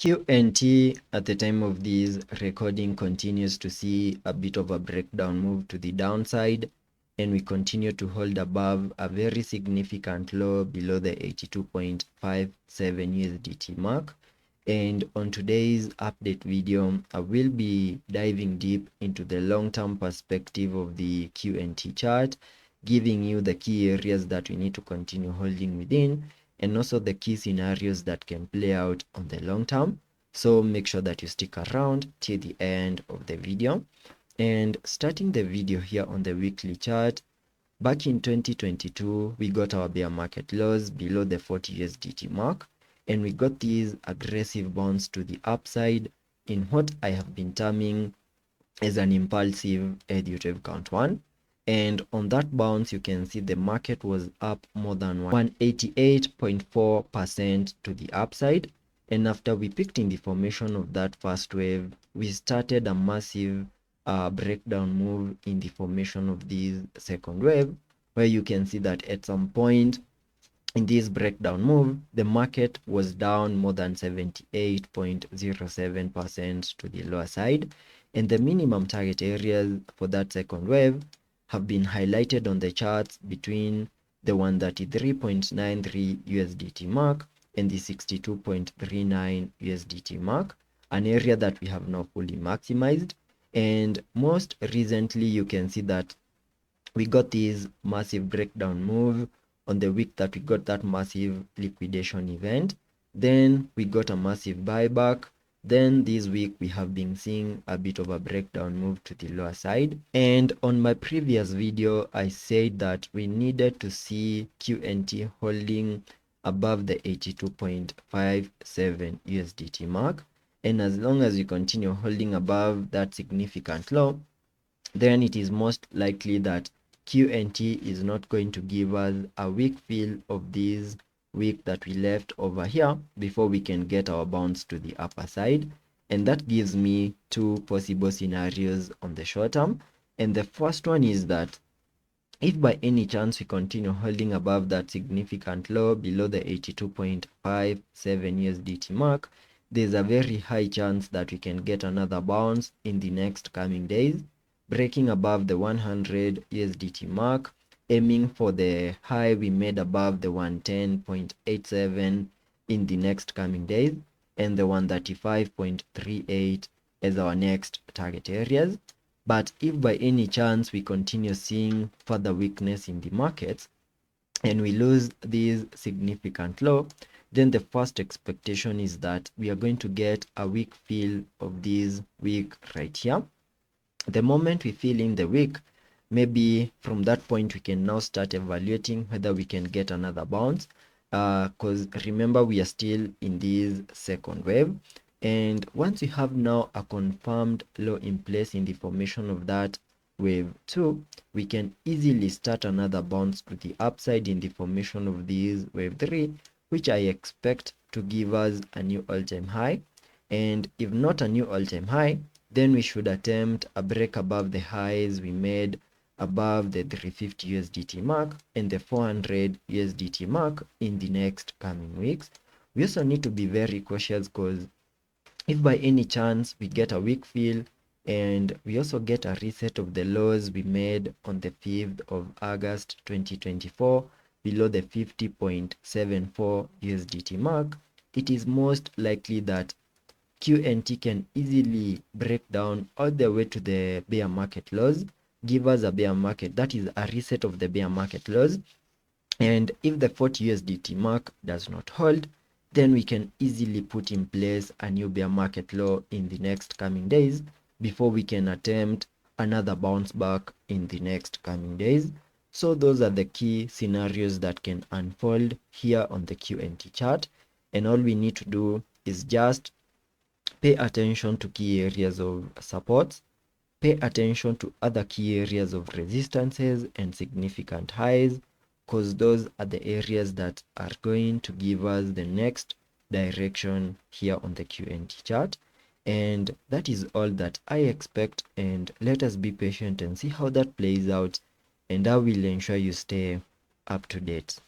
QNT at the time of this recording continues to see a bit of a breakdown move to the downside, and we continue to hold above a very significant low below the 82.57 USDT mark. And on today's update video, I will be diving deep into the long-term perspective of the QNT chart, giving you the key areas that we need to continue holding within, and also the key scenarios that can play out on the long term. So make sure that you stick around till the end of the video. And starting the video here on the weekly chart, back in 2022, we got our bear market lows below the 40 USDT mark, and we got these aggressive bounce to the upside in what I have been terming as an impulsive EDUTEV count 1. And on that bounce, you can see the market was up more than 188.4% to the upside. And after we picked in the formation of that first wave, we started a massive breakdown move in the formation of this second wave, where you can see that at some point in this breakdown move, the market was down more than 78.07% to the lower side. And the minimum target areas for that second wave have been highlighted on the charts between the 133.93 USDT mark and the 62.39 USDT mark, an area that we have now fully maximized. And most recently, you can see that we got this massive breakdown move on the week that we got that massive liquidation event. Then we got a massive buyback. Then this week we have been seeing a bit of a breakdown move to the lower side. And on my previous video, I said that we needed to see QNT holding above the 82.57 USDT mark. And as long as we continue holding above that significant low, then it is most likely that QNT is not going to give us a weak fill of this week that we left over here before we can get our bounce to the upper side. And that gives me two possible scenarios on the short term. And the first one is that if by any chance we continue holding above that significant low below the 82.57 USDT mark, there's a very high chance that we can get another bounce in the next coming days, breaking above the 100 USDT mark, aiming for the high we made above the 110.87 in the next coming days, and the 135.38 as our next target areas. But if by any chance we continue seeing further weakness in the markets and we lose this significant low, then the first expectation is that we are going to get a weak fill of this week right here. The moment we fill in the week, maybe from that point we can now start evaluating whether we can get another bounce, because remember we are still in this second wave. And once we have now a confirmed low in place in the formation of that wave 2, we can easily start another bounce to the upside in the formation of this wave 3, which I expect to give us a new all-time high. And if not a new all-time high, then we should attempt a break above the highs we made above the 350 USDT mark and the 400 USDT mark in the next coming weeks. We also need to be very cautious, because if by any chance we get a weak fill and we also get a reset of the lows we made on the 5th of August 2024 below the 50.74 USDT mark, it is most likely that QNT can easily break down all the way to the bear market lows, give us a bear market, that is a reset of the bear market lows. And if the 40 USDT mark does not hold, then we can easily put in place a new bear market low in the next coming days before we can attempt another bounce back in the next coming days. So those are the key scenarios that can unfold here on the QNT chart. And all we need to do is just pay attention to key areas of supports, pay attention to other key areas of resistances and significant highs, because those are the areas that are going to give us the next direction here on the QNT chart. And that is all that I expect, and let us be patient and see how that plays out, and I will ensure you stay up to date.